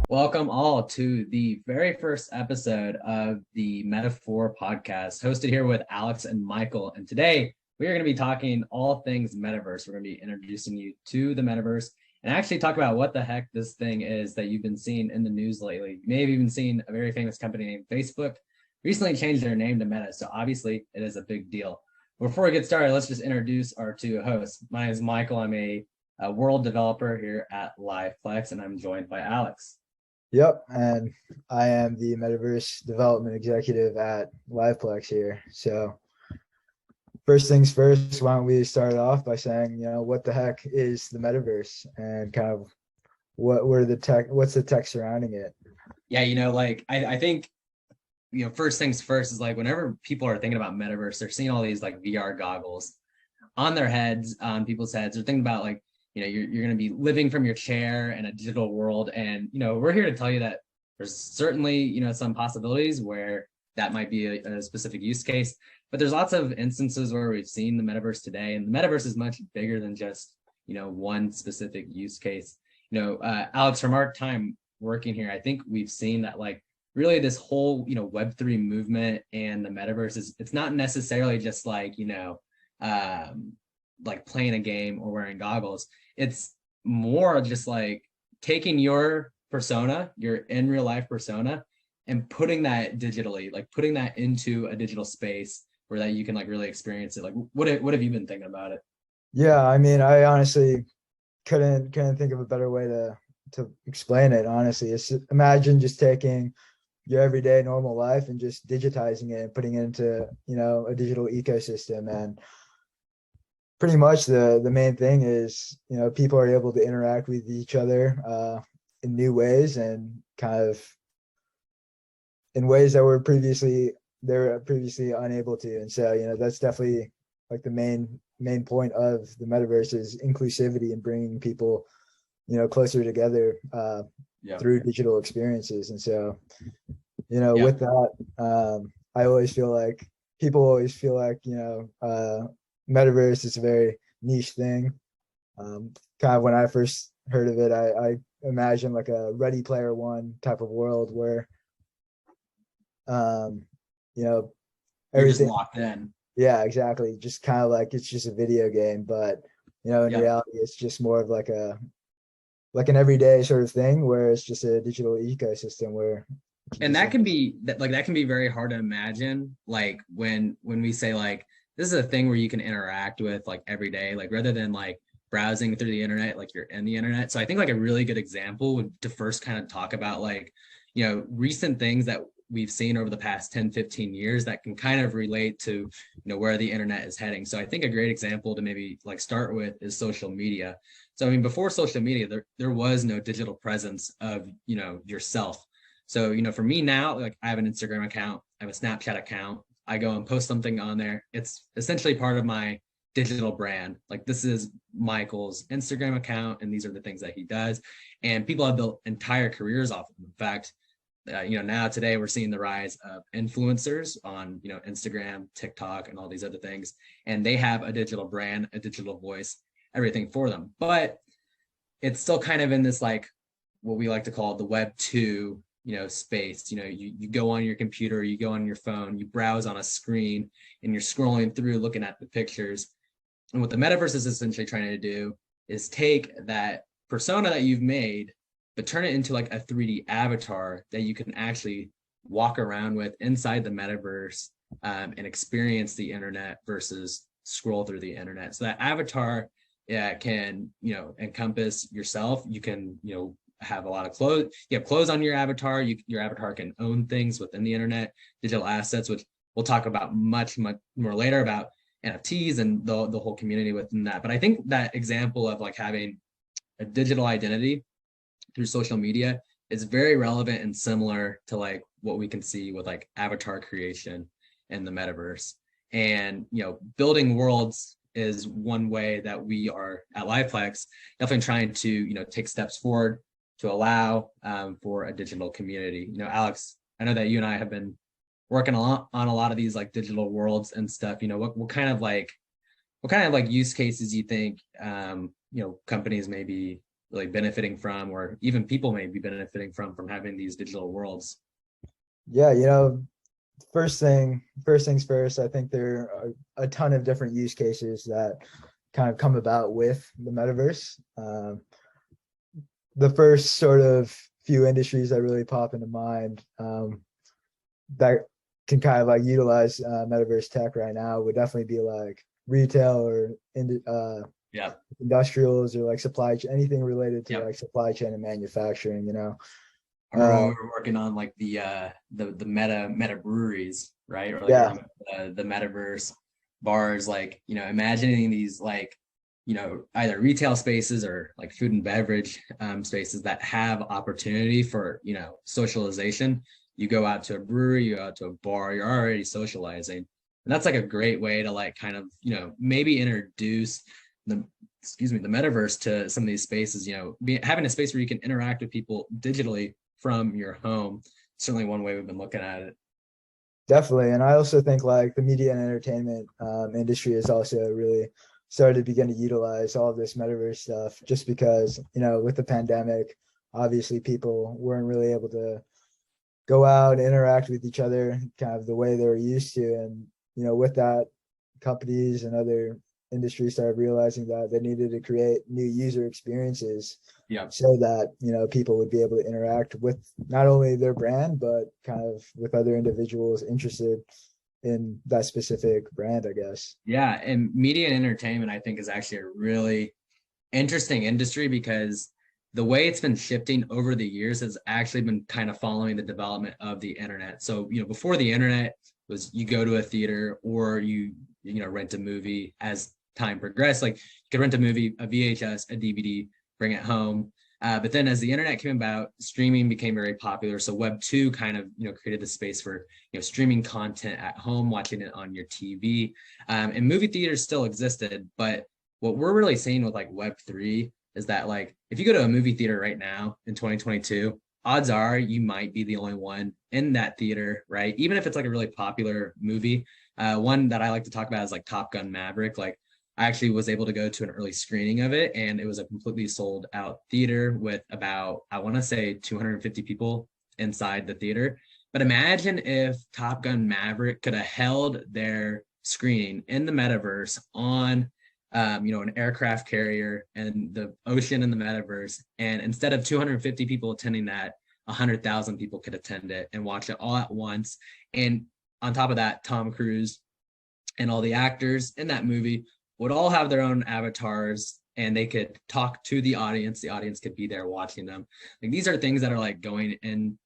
Welcome all to the very first episode of the Metaphor podcast, hosted here with Alex and Michael. And today we are going to be talking all things metaverse. We're going to be introducing you to the metaverse and actually talk about what the heck this thing is that you've been seeing in the news lately. You may have even seen a very famous company named Facebook recently changed their name to Meta. So obviously it is a big deal. Before we get started, let's just introduce our two hosts. My name is Michael. I'm a world developer here at Liveplex, and I'm joined by Alex. Yep, and I am the Metaverse Development Executive at Liveplex here. So first things first, why don't we start off by saying, what the heck is the Metaverse and kind of what's the tech surrounding it? Yeah, I think, first things first is like whenever people are thinking about metaverse, they're seeing all these like VR goggles on their heads, on people's heads. They're thinking about like, you're going to be living from your chair in a digital world. And, we're here to tell you that there's certainly, some possibilities where that might be a specific use case, but there's lots of instances where we've seen the metaverse today, and the metaverse is much bigger than just, one specific use case. Alex, from our time working here, I think we've seen that like really this whole, Web3 movement and the metaverse it's not necessarily just like, like playing a game or wearing goggles. It's more just like taking your persona, your in real life persona, and putting that digitally, like putting that into a digital space where that you can like really experience it. Like what have you been thinking about it? Yeah, I mean, I honestly couldn't think of a better way to explain it. Honestly, it's imagine just taking your everyday normal life and just digitizing it and putting it into a digital ecosystem. And pretty much the main thing is people are able to interact with each other in new ways and kind of in ways that they were previously unable to. And so that's definitely like the main point of the metaverse is inclusivity and bringing people closer together through digital experiences. And so with that, I always feel like people always feel like metaverse is a very niche thing. Kind of when I first heard of it, I imagined like a Ready Player One type of world where You're everything just locked in. Yeah, exactly, just kind of like it's just a video game, but in reality it's just more of like an everyday sort of thing where it's just a digital ecosystem where And that can be very hard to imagine, like when we say like this is a thing where you can interact with like every day, like rather than like browsing through the internet, like you're in the internet. So I think like a really good example would to first kind of talk about like, recent things that we've seen over the past 10, 15 years that can kind of relate to, where the internet is heading. So I think a great example to maybe like start with is social media. So, I mean, before social media, there was no digital presence of, yourself. So, for me now, like I have an Instagram account, I have a Snapchat account, I go and post something on there. It's essentially part of my digital brand. Like this is Michael's Instagram account, and these are the things that he does. And people have built entire careers off of them. In fact, now today we're seeing the rise of influencers on, Instagram, TikTok, and all these other things. And they have a digital brand, a digital voice, everything for them. But it's still kind of in this like what we like to call the Web 2 space. You go on your computer, you go on your phone, you browse on a screen, and you're scrolling through looking at the pictures. And what the metaverse is essentially trying to do is take that persona that you've made, but turn it into like a 3D avatar that you can actually walk around with inside the metaverse and experience the internet versus scroll through the internet. So that avatar can encompass yourself. You can have a lot of clothes. You have clothes on your avatar. Your avatar can own things within the internet, digital assets, which we'll talk about much more later about NFTs and the whole community within that. But I think that example of like having a digital identity through social media is very relevant and similar to like what we can see with like avatar creation in the metaverse. And building worlds is one way that we are at Liveplex definitely trying to take steps forward to allow for a digital community. Alex, I know that you and I have been working on a lot of these like digital worlds and stuff. What kind of like use cases you think companies may be really benefiting from, or even people may be benefiting from having these digital worlds? Yeah, first things first, I think there are a ton of different use cases that kind of come about with the metaverse. The first sort of few industries that really pop into mind, that can kind of like utilize metaverse tech right now would definitely be like retail or Yeah. industrials, or like anything related to Yep. like supply chain and manufacturing. I remember when we were working on like the meta breweries, right? Or like Yeah, the metaverse bars, like, imagining these like, either retail spaces or like food and beverage spaces that have opportunity for, socialization. You go out to a brewery, you go out to a bar, you're already socializing. And that's like a great way to like kind of, maybe introduce the the metaverse to some of these spaces, having a space where you can interact with people digitally from your home. Certainly one way we've been looking at it. definitely. And I also think like the media and entertainment industry has also really started to begin to utilize all of this metaverse stuff, just because, with the pandemic, obviously people weren't really able to go out and interact with each other kind of the way they were used to. And, with that, companies and other industries started realizing that they needed to create new user experiences, Yeah. so that, people would be able to interact with not only their brand, but kind of with other individuals interested in that specific brand, I guess. Yeah. And media and entertainment, I think, is actually a really interesting industry because the way it's been shifting over the years has actually been kind of following the development of the internet. So, before the internet was you go to a theater or rent a movie. As time progressed, like you could rent a movie, a VHS, a DVD, bring it home. But then as the internet came about, streaming became very popular. So Web 2 kind of, created the space for, streaming content at home, watching it on your TV. And movie theaters still existed, but what we're really seeing with like Web 3 is that like if you go to a movie theater right now in 2022, odds are you might be the only one in that theater, right? Even if it's like a really popular movie. One that I like to talk about is like Top Gun Maverick. Like I actually was able to go to an early screening of it, and it was a completely sold out theater with about, I want to say 250 people inside the theater. But imagine if Top Gun Maverick could have held their screening in the metaverse on an aircraft carrier and the ocean in the metaverse. And instead of 250 people attending that, 100,000 people could attend it and watch it all at once. And on top of that, Tom Cruise and all the actors in that movie would all have their own avatars, and they could talk to the audience. The audience could be there watching them. Like these are things that are like going in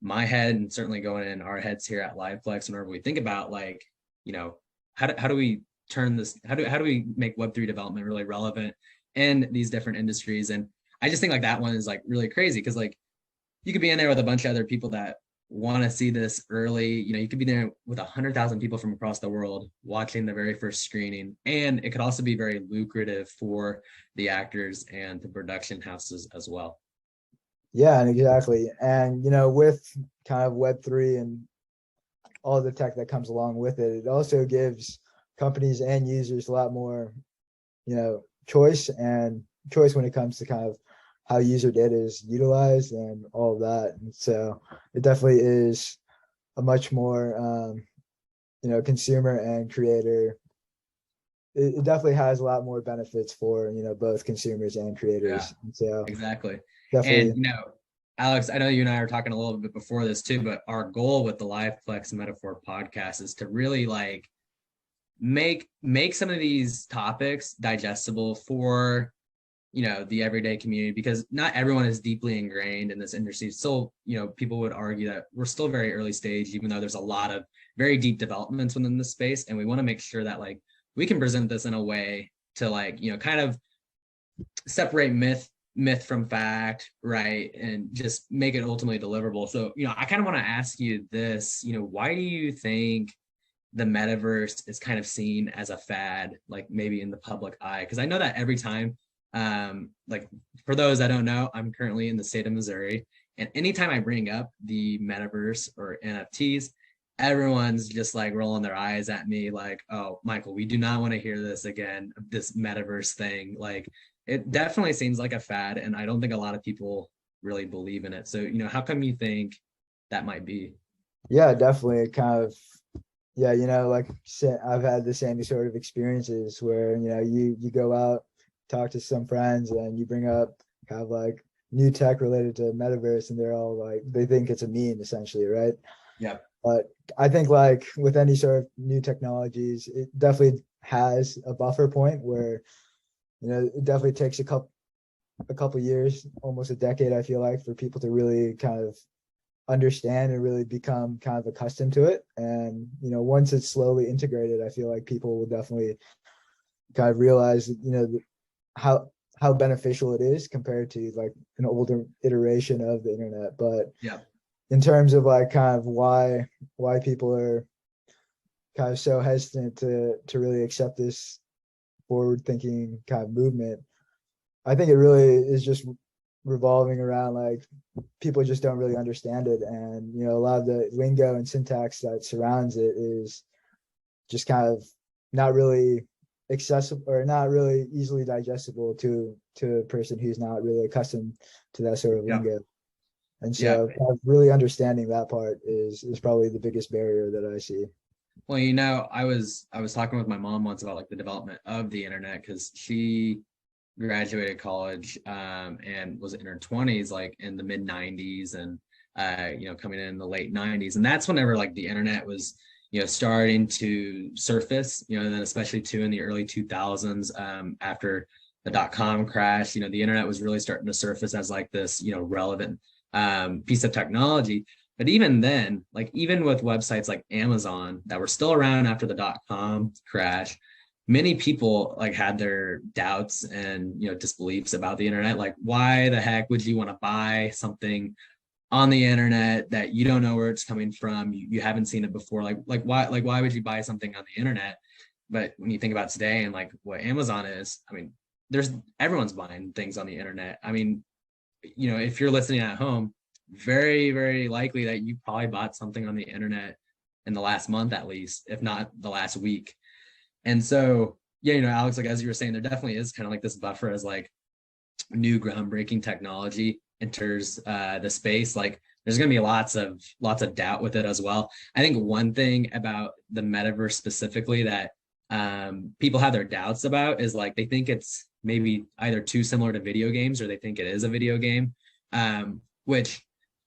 my head and certainly going in our heads here at Liveplex whenever we think about like, how do we turn this, how do we make Web3 development really relevant in these different industries? And I just think like that one is like really crazy because like you could be in there with a bunch of other people that want to see this early. You could be there with 100,000 people from across the world watching the very first screening. And it could also be very lucrative for the actors and the production houses as well. Yeah, and exactly. And, with kind of Web3 and all the tech that comes along with it, it also gives companies and users a lot more, choice when it comes to kind of how user data is utilized and all of that. And so it definitely is a much more, consumer and creator. It definitely has a lot more benefits for, both consumers and creators. Yeah, And so exactly. And, definitely, Alex, I know you and I were talking a little bit before this too, but our goal with the Liveplex Metaphor podcast is to really like make some of these topics digestible for the everyday community, because not everyone is deeply ingrained in this industry. Still, people would argue that we're still very early stage, even though there's a lot of very deep developments within this space, and we want to make sure that like we can present this in a way to like kind of separate myth from fact, right, and just make it ultimately deliverable. So I kind of want to ask you this, why do you think the metaverse is kind of seen as a fad, like maybe in the public eye? Because I know that every time, like for those that don't know, I'm currently in the state of Missouri, and anytime I bring up the metaverse or NFTs, everyone's just like rolling their eyes at me like, oh, Michael, we do not want to hear this again, this metaverse thing. Like it definitely seems like a fad, and I don't think a lot of people really believe in it. So, how come you think that might be? Yeah, definitely. Kind of, yeah, like I've had the same sort of experiences where, you go out, talk to some friends, and you bring up kind of like new tech related to metaverse, and they're all like, they think it's a meme essentially, right? Yeah. But I think like with any sort of new technologies, it definitely has a buffer point where, it definitely takes a couple years, almost a decade, I feel like, for people to really kind of understand and really become kind of accustomed to it. And, once it's slowly integrated, I feel like people will definitely kind of realize, how how beneficial it is compared to like an older iteration of the internet. But Yeah. in terms of like kind of why people are kind of so hesitant to really accept this forward thinking kind of movement, I think it really is just revolving around like people just don't really understand it. And, a lot of the lingo and syntax that surrounds it is just kind of not really accessible or not really easily digestible to a person who's not really accustomed to that sort of Yeah. lingo. And Yeah. so kind of really understanding that part is probably the biggest barrier that I see. Well, I was talking with my mom once about like the development of the internet because she graduated college and was in her 20s, like in the mid 90s, and coming in the late 90s. And that's whenever like the internet was, starting to surface, and then especially too in the early 2000s, after the dot-com crash, the internet was really starting to surface as like this, relevant piece of technology. But even then, like even with websites like Amazon that were still around after the dot-com crash, many people like had their doubts and disbeliefs about the internet. Like, why the heck would you want to buy something on the internet that you don't know where it's coming from? You haven't seen it before. Like why would you buy something on the internet? But when you think about today and like what Amazon is, I mean, there's everyone's buying things on the internet. I mean, if you're listening at home, very, very likely that you probably bought something on the internet in the last month at least, if not the last week. And so, yeah, Alex, like as you were saying, there definitely is kind of like this buffer as like new groundbreaking technology enters the space. Like there's going to be lots of doubt with it as well. I think one thing about the metaverse specifically that people have their doubts about is like they think it's maybe either too similar to video games or they think it is a video game, which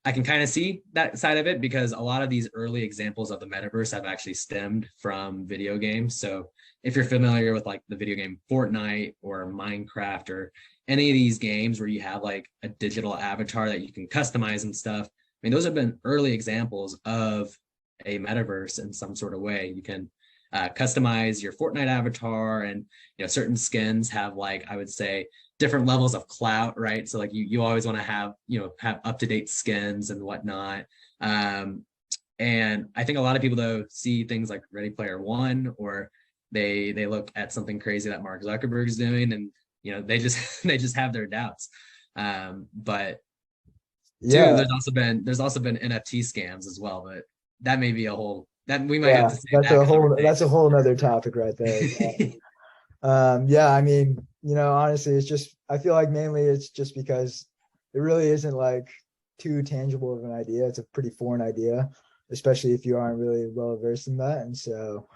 I can kind of see that side of it because a lot of these early examples of the metaverse have actually stemmed from video games. So if you're familiar with like the video game Fortnite or Minecraft or any of these games where you have like a digital avatar that you can customize and stuff, I mean, those have been early examples of a metaverse in some sort of way. You can customize your Fortnite avatar, and certain skins have like I would say different levels of clout, right? So like you always want to have up to date skins and whatnot. And I think a lot of people though see things like Ready Player One, or they look at something crazy that Mark Zuckerberg's doing, and they just they just have their doubts. But two, Yeah, there's also been NFT scams as well, but that may be a whole that we might have yeah, to save that's that a whole that's a conversation. whole nother topic right there. Yeah, I mean, honestly, it's just I feel like mainly it's just because it really isn't like too tangible of an idea. It's a pretty foreign idea, especially if you aren't really well versed in that. And so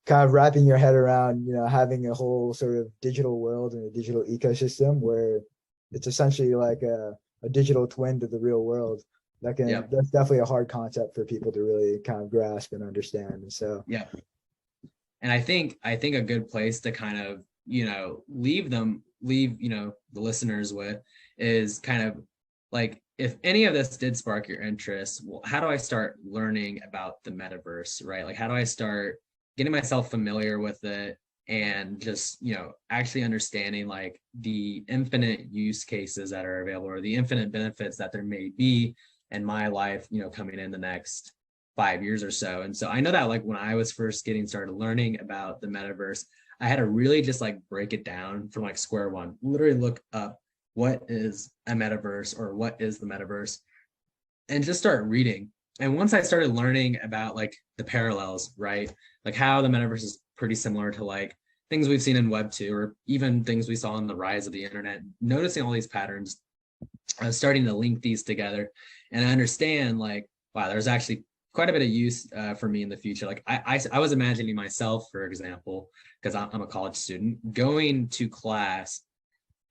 kind of wrapping your head around, having a whole sort of digital world and a digital ecosystem where it's essentially like a digital twin to the real world. Yeah, That's definitely a hard concept for people to really kind of grasp and understand. And so yeah. And I think a good place to kind of leave the listeners with is kind of like, if any of this did spark your interest, well, how do I start learning about the metaverse, right? Like how do I start getting myself familiar with it and just actually understanding like the infinite use cases that are available, or the infinite benefits that there may be in my life coming in the next 5 years or so. And so I know that like when I was first getting started learning about the metaverse, I had to really just like break it down from like square one, literally look up what is a metaverse or what is the metaverse, and just start reading. And once I started learning about like the parallels, right? Like how the metaverse is pretty similar to like things we've seen in Web 2, or even things we saw in the rise of the internet, noticing all these patterns, starting to link these together and understand like, wow, there's actually quite a bit of use for me in the future. Like I was imagining myself, for example, because I'm a college student, going to class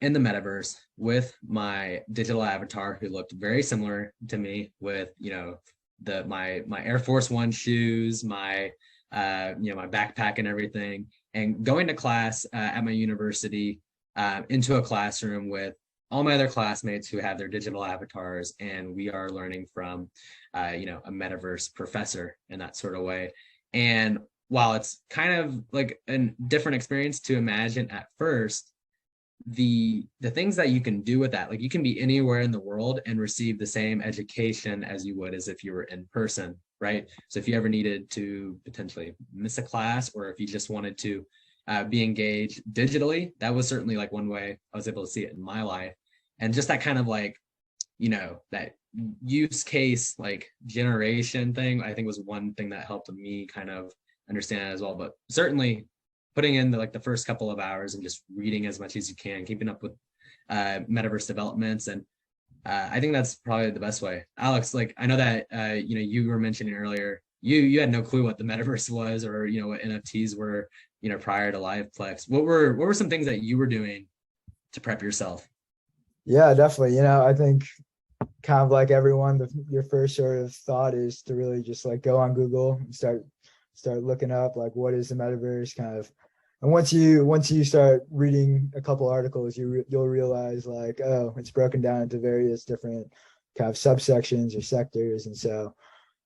in the metaverse with my digital avatar who looked very similar to me, with my Air Force One shoes, my my backpack and everything, and going to class at my university, into a classroom with all my other classmates who have their digital avatars, and we are learning from a metaverse professor in that sort of way. And while it's kind of like a different experience to imagine at first, the things that you can do with that, like you can be anywhere in the world and receive the same education as you would as if you were in person, right? So if you ever needed to potentially miss a class, or if you just wanted to be engaged digitally, that was certainly like one way I was able to see it in my life. And just that kind of like, that use case, like generation thing, I think was one thing that helped me kind of understand it as well. But certainly putting in the first couple of hours and just reading as much as you can, keeping up with metaverse developments. And I think that's probably the best way. Alex, like I know that you were mentioning earlier, you had no clue what the metaverse was, or what NFTs were, prior to Liveplex. What were some things that you were doing to prep yourself? Yeah, definitely. I think kind of like everyone, your first sort of thought is to really just like go on Google and start looking up like what is the metaverse kind of. And once you start reading a couple articles, you'll realize like, oh, it's broken down into various different kind of subsections or sectors. And so,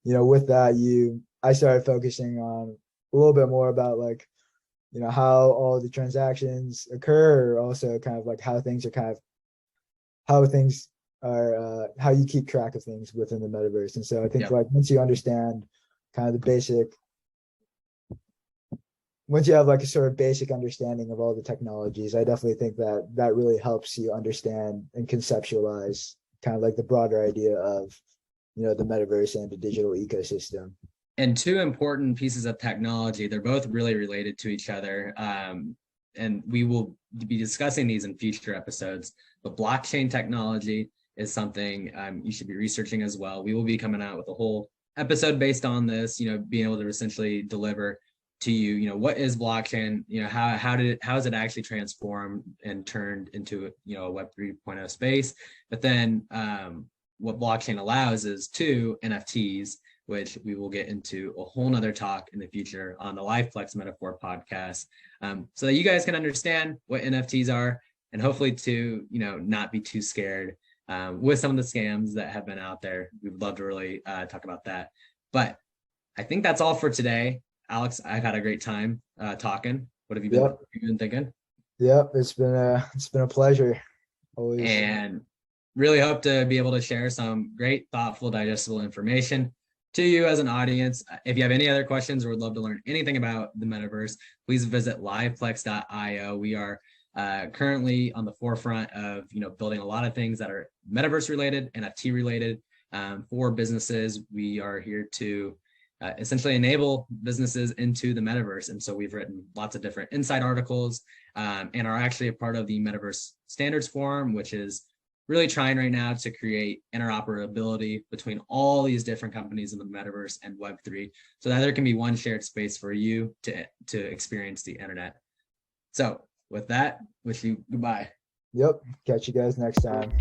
with that, I started focusing on a little bit more about like, how all the transactions occur, also kind of like how things are, how you keep track of things within the metaverse. And so I think like once you understand kind of the basic, once you have like a sort of basic understanding of all the technologies, I definitely think that really helps you understand and conceptualize kind of like the broader idea of, the metaverse and the digital ecosystem. And two important pieces of technology, they're both really related to each other. And we will be discussing these in future episodes, but blockchain technology is something you should be researching as well. We will be coming out with a whole episode based on this, being able to essentially deliver to you, what is blockchain, how is it actually transformed and turned into, a Web 3.0 space. But then what blockchain allows is NFTs, which we will get into a whole nother talk in the future on the Liveplex Metaphor podcast, so that you guys can understand what NFTs are, and hopefully to, not be too scared with some of the scams that have been out there. We would love to really talk about that. But I think that's all for today. Alex, I've had a great time talking. What have you been thinking? Yep, it's been a pleasure. Always. And really hope to be able to share some great, thoughtful, digestible information to you as an audience. If you have any other questions or would love to learn anything about the metaverse, please visit liveplex.io. We are currently on the forefront of building a lot of things that are metaverse related, NFT related, for businesses. We are here to essentially enable businesses into the metaverse. And so we've written lots of different insight articles, and are actually a part of the Metaverse Standards Forum, which is really trying right now to create interoperability between all these different companies in the metaverse and Web3, so that there can be one shared space for you to experience the internet. So with that, wish you goodbye. Yep. Catch you guys next time.